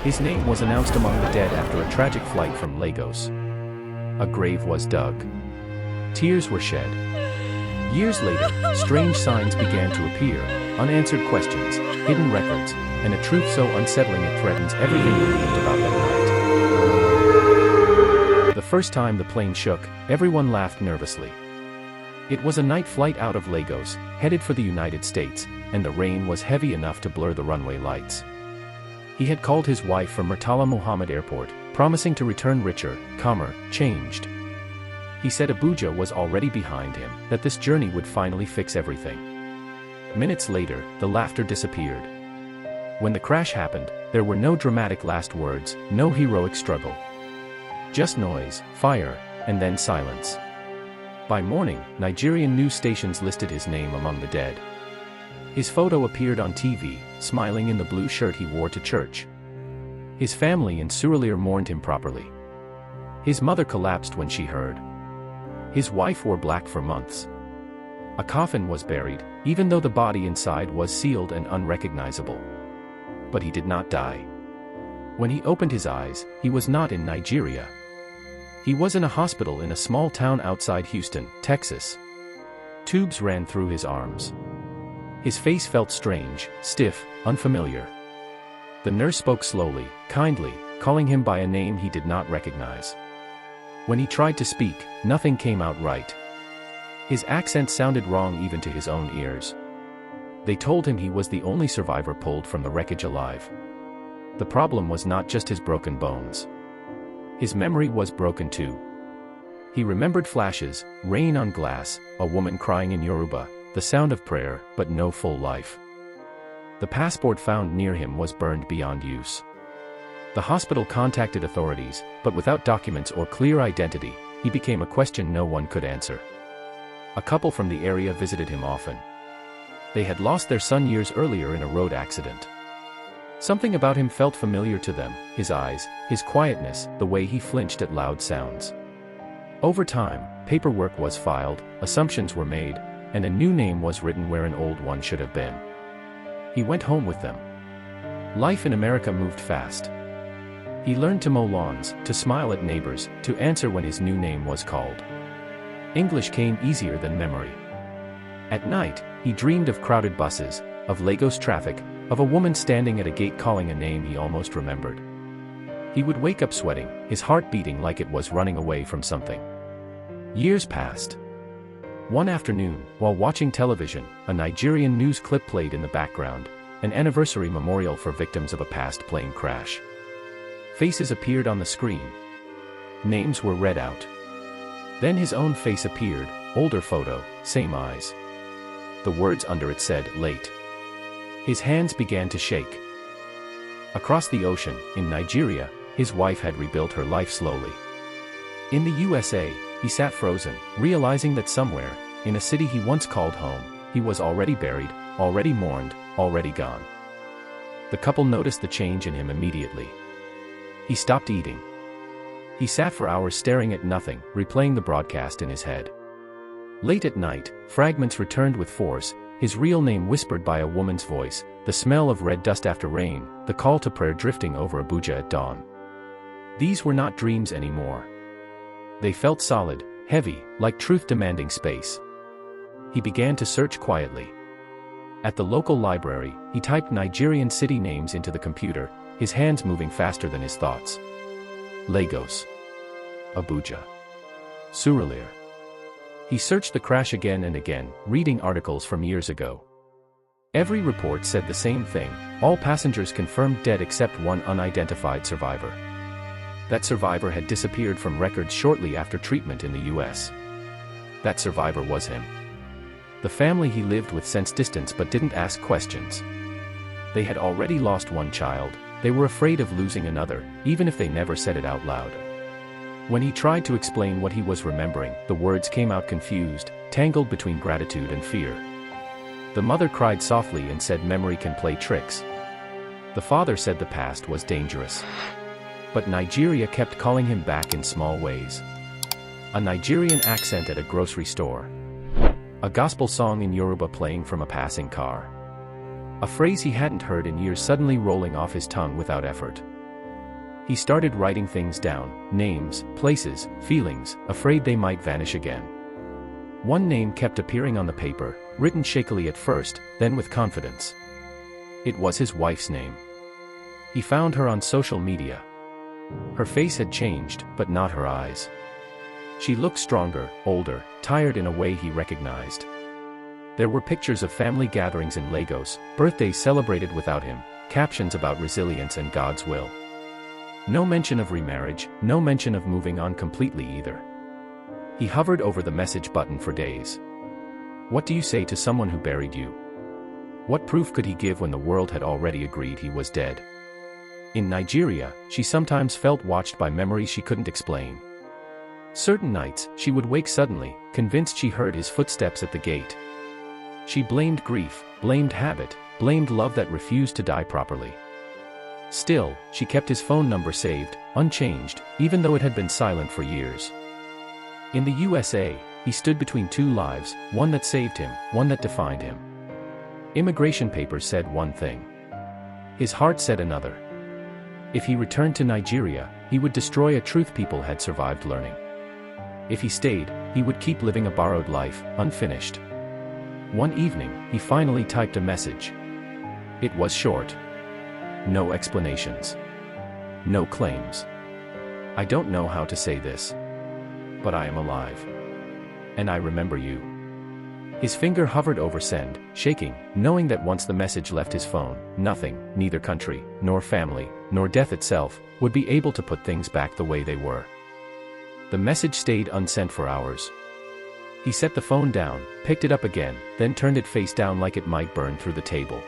His name was announced among the dead after a tragic flight from Lagos. A grave was dug. Tears were shed. Years later, strange signs began to appear, unanswered questions, hidden records, and a truth so unsettling it threatens everything we believed about that night. The first time the plane shook, everyone laughed nervously. It was a night flight out of Lagos, headed for the United States, and the rain was heavy enough to blur the runway lights. He had called his wife from Murtala Muhammad Airport, promising to return richer, calmer, changed. He said Abuja was already behind him, that this journey would finally fix everything. Minutes later, the laughter disappeared. When the crash happened, there were no dramatic last words, no heroic struggle. Just noise, fire, and then silence. By morning, Nigerian news stations listed his name among the dead. His photo appeared on TV, smiling in the blue shirt he wore to church. His family in Surulere mourned him properly. His mother collapsed when she heard. His wife wore black for months. A coffin was buried, even though the body inside was sealed and unrecognizable. But he did not die. When he opened his eyes, he was not in Nigeria. He was in a hospital in a small town outside Houston, Texas. Tubes ran through his arms. His face felt strange, stiff, unfamiliar. The nurse spoke slowly, kindly, calling him by a name he did not recognize. When he tried to speak, nothing came out right. His accent sounded wrong even to his own ears. They told him he was the only survivor pulled from the wreckage alive. The problem was not just his broken bones. His memory was broken too. He remembered flashes, rain on glass, a woman crying in Yoruba, the sound of prayer, but no full life. The passport found near him was burned beyond use. The hospital contacted authorities, but without documents or clear identity, he became a question no one could answer. A couple from the area visited him often. They had lost their son years earlier in a road accident. Something about him felt familiar to them, his eyes, his quietness, the way he flinched at loud sounds. Over time, paperwork was filed, assumptions were made, and a new name was written where an old one should have been. He went home with them. Life in America moved fast. He learned to mow lawns, to smile at neighbors, to answer when his new name was called. English came easier than memory. At night, he dreamed of crowded buses, of Lagos traffic, of a woman standing at a gate calling a name he almost remembered. He would wake up sweating, his heart beating like it was running away from something. Years passed. One afternoon, while watching television, a Nigerian news clip played in the background, an anniversary memorial for victims of a past plane crash. Faces appeared on the screen. Names were read out. Then his own face appeared, older photo, same eyes. The words under it said, "Late." His hands began to shake. Across the ocean, in Nigeria, his wife had rebuilt her life slowly. In the USA, he sat frozen, realizing that somewhere, in a city he once called home, he was already buried, already mourned, already gone. The couple noticed the change in him immediately. He stopped eating. He sat for hours staring at nothing, replaying the broadcast in his head. Late at night, fragments returned with force, his real name whispered by a woman's voice, the smell of red dust after rain, the call to prayer drifting over Abuja at dawn. These were not dreams anymore. They felt solid, heavy, like truth demanding space. He began to search quietly. At the local library, he typed Nigerian city names into the computer, his hands moving faster than his thoughts. Lagos. Abuja. Surulere. He searched the crash again and again, reading articles from years ago. Every report said the same thing, all passengers confirmed dead except one unidentified survivor. That survivor had disappeared from records shortly after treatment in the US. That survivor was him. The family he lived with sensed distance but didn't ask questions. They had already lost one child, they were afraid of losing another, even if they never said it out loud. When he tried to explain what he was remembering, the words came out confused, tangled between gratitude and fear. The mother cried softly and said memory can play tricks. The father said the past was dangerous. But Nigeria kept calling him back in small ways. A Nigerian accent at a grocery store. A gospel song in Yoruba playing from a passing car. A phrase he hadn't heard in years suddenly rolling off his tongue without effort. He started writing things down, names, places, feelings, afraid they might vanish again. One name kept appearing on the paper, written shakily at first, then with confidence. It was his wife's name. He found her on social media. Her face had changed, but not her eyes. She looked stronger, older, tired in a way he recognized. There were pictures of family gatherings in Lagos, birthdays celebrated without him, captions about resilience and God's will. No mention of remarriage, no mention of moving on completely either. He hovered over the message button for days. What do you say to someone who buried you? What proof could he give when the world had already agreed he was dead? In Nigeria, she sometimes felt watched by memories she couldn't explain. Certain nights, she would wake suddenly, convinced she heard his footsteps at the gate. She blamed grief, blamed habit, blamed love that refused to die properly. Still, she kept his phone number saved, unchanged, even though it had been silent for years. In the USA, he stood between two lives, one that saved him, one that defined him. Immigration papers said one thing. His heart said another. If he returned to Nigeria, he would destroy a truth people had survived learning. If he stayed, he would keep living a borrowed life, unfinished. One evening, he finally typed a message. It was short. No explanations. No claims. I don't know how to say this. But I am alive. And I remember you. His finger hovered over send, shaking, knowing that once the message left his phone, nothing, neither country, nor family, nor death itself, would be able to put things back the way they were. The message stayed unsent for hours. He set the phone down, picked it up again, then turned it face down like it might burn through the table.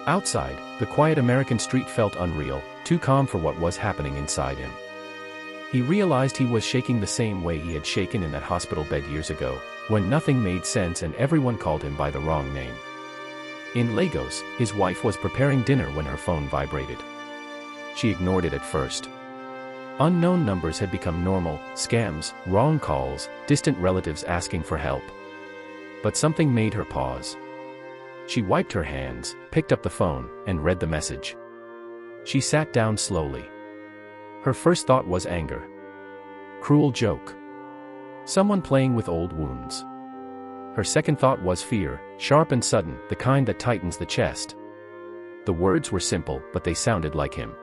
Outside, the quiet American street felt unreal, too calm for what was happening inside him. He realized he was shaking the same way he had shaken in that hospital bed years ago, when nothing made sense and everyone called him by the wrong name. In Lagos, his wife was preparing dinner when her phone vibrated. She ignored it at first. Unknown numbers had become normal, scams, wrong calls, distant relatives asking for help. But something made her pause. She wiped her hands, picked up the phone, and read the message. She sat down slowly. Her first thought was anger. Cruel joke. Someone playing with old wounds. Her second thought was fear, sharp and sudden, the kind that tightens the chest. The words were simple, but they sounded like him.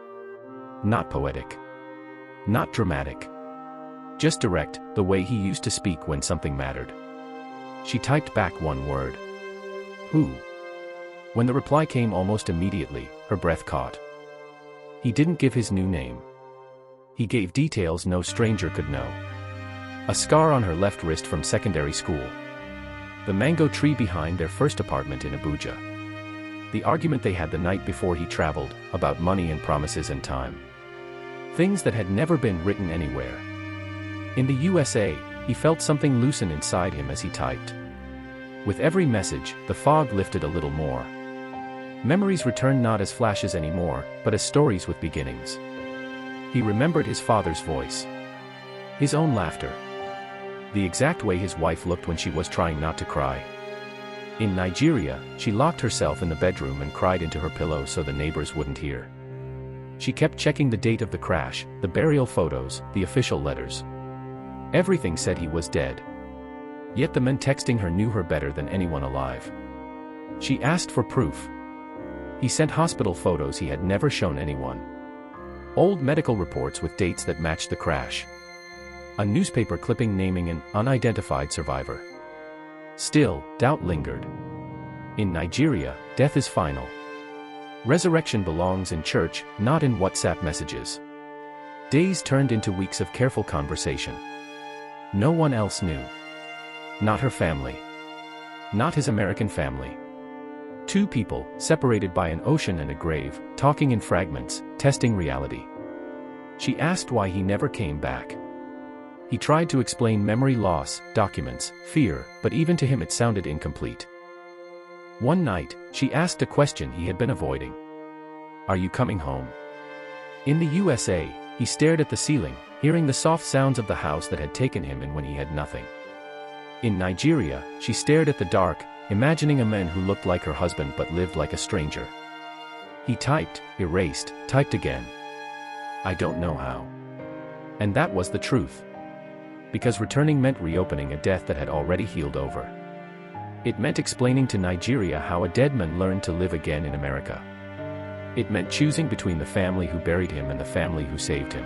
Not poetic. Not dramatic. Just direct, the way he used to speak when something mattered. She typed back one word. Who? When the reply came almost immediately, her breath caught. He didn't give his new name. He gave details no stranger could know. A scar on her left wrist from secondary school. The mango tree behind their first apartment in Abuja. The argument they had the night before he traveled, about money and promises and time. Things that had never been written anywhere. In the USA, he felt something loosen inside him as he typed. With every message, the fog lifted a little more. Memories returned not as flashes anymore, but as stories with beginnings. He remembered his father's voice. His own laughter. The exact way his wife looked when she was trying not to cry. In Nigeria, she locked herself in the bedroom and cried into her pillow so the neighbors wouldn't hear. She kept checking the date of the crash, the burial photos, the official letters. Everything said he was dead. Yet the men texting her knew her better than anyone alive. She asked for proof. He sent hospital photos he had never shown anyone. Old medical reports with dates that matched the crash. A newspaper clipping naming an unidentified survivor. Still, doubt lingered. In Nigeria, death is final. Resurrection belongs in church, not in WhatsApp messages. Days turned into weeks of careful conversation. No one else knew. Not her family. Not his American family. Two people, separated by an ocean and a grave, talking in fragments, testing reality. She asked why he never came back. He tried to explain memory loss, documents, fear, but even to him it sounded incomplete. One night, she asked a question he had been avoiding. Are you coming home? In the USA, he stared at the ceiling, hearing the soft sounds of the house that had taken him in when he had nothing. In Nigeria, she stared at the dark, imagining a man who looked like her husband but lived like a stranger. He typed, erased, typed again. I don't know how. And that was the truth. Because returning meant reopening a death that had already healed over. It meant explaining to Nigeria how a dead man learned to live again in America. It meant choosing between the family who buried him and the family who saved him.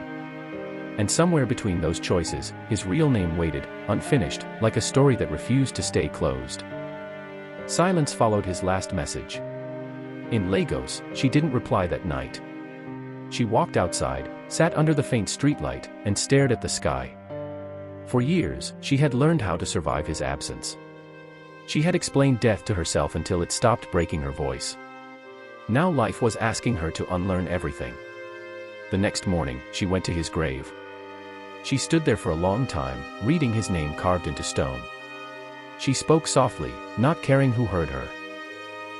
And somewhere between those choices, his real name waited, unfinished, like a story that refused to stay closed. Silence followed his last message. In Lagos, she didn't reply that night. She walked outside, sat under the faint streetlight, and stared at the sky. For years, she had learned how to survive his absence. She had explained death to herself until it stopped breaking her voice. Now life was asking her to unlearn everything. The next morning, she went to his grave. She stood there for a long time, reading his name carved into stone. She spoke softly, not caring who heard her.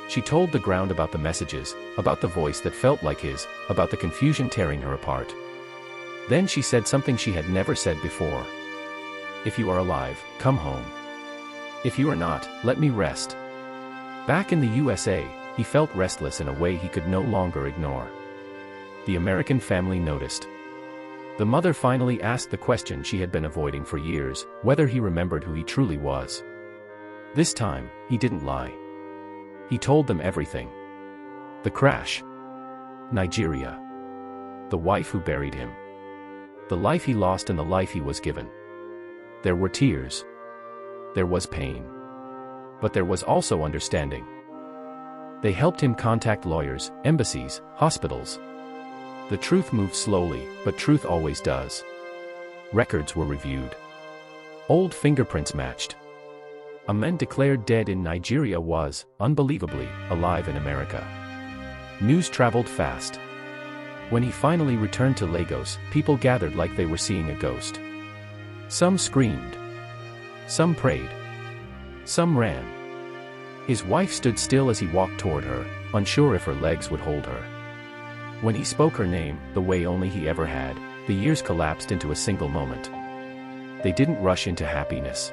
She told the ground about the messages, about the voice that felt like his, about the confusion tearing her apart. Then she said something she had never said before. If you are alive, come home. If you are not, let me rest. Back in the USA, he felt restless in a way he could no longer ignore. The American family noticed. The mother finally asked the question she had been avoiding for years, whether he remembered who he truly was. This time, he didn't lie. He told them everything. The crash. Nigeria. The wife who buried him. The life he lost and the life he was given. There were tears. There was pain. But there was also understanding. They helped him contact lawyers, embassies, hospitals. The truth moved slowly, but truth always does. Records were reviewed. Old fingerprints matched. A man declared dead in Nigeria was, unbelievably, alive in America. News traveled fast. When he finally returned to Lagos, people gathered like they were seeing a ghost. Some screamed. Some prayed. Some ran. His wife stood still as he walked toward her, unsure if her legs would hold her. When he spoke her name, the way only he ever had, the years collapsed into a single moment. They didn't rush into happiness.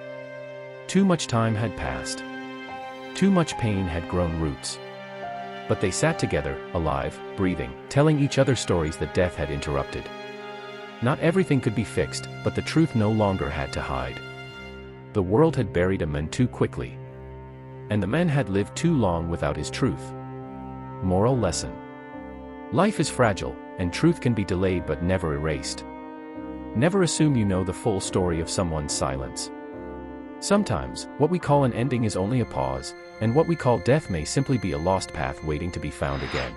Too much time had passed. Too much pain had grown roots. But they sat together, alive, breathing, telling each other stories that death had interrupted. Not everything could be fixed, but the truth no longer had to hide. The world had buried a man too quickly. And the man had lived too long without his truth. Moral lesson. Life is fragile, and truth can be delayed but never erased. Never assume you know the full story of someone's silence. Sometimes, what we call an ending is only a pause, and what we call death may simply be a lost path waiting to be found again.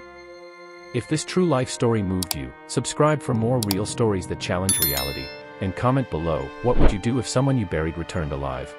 If this true life story moved you, subscribe for more real stories that challenge reality, and comment below, what would you do if someone you buried returned alive?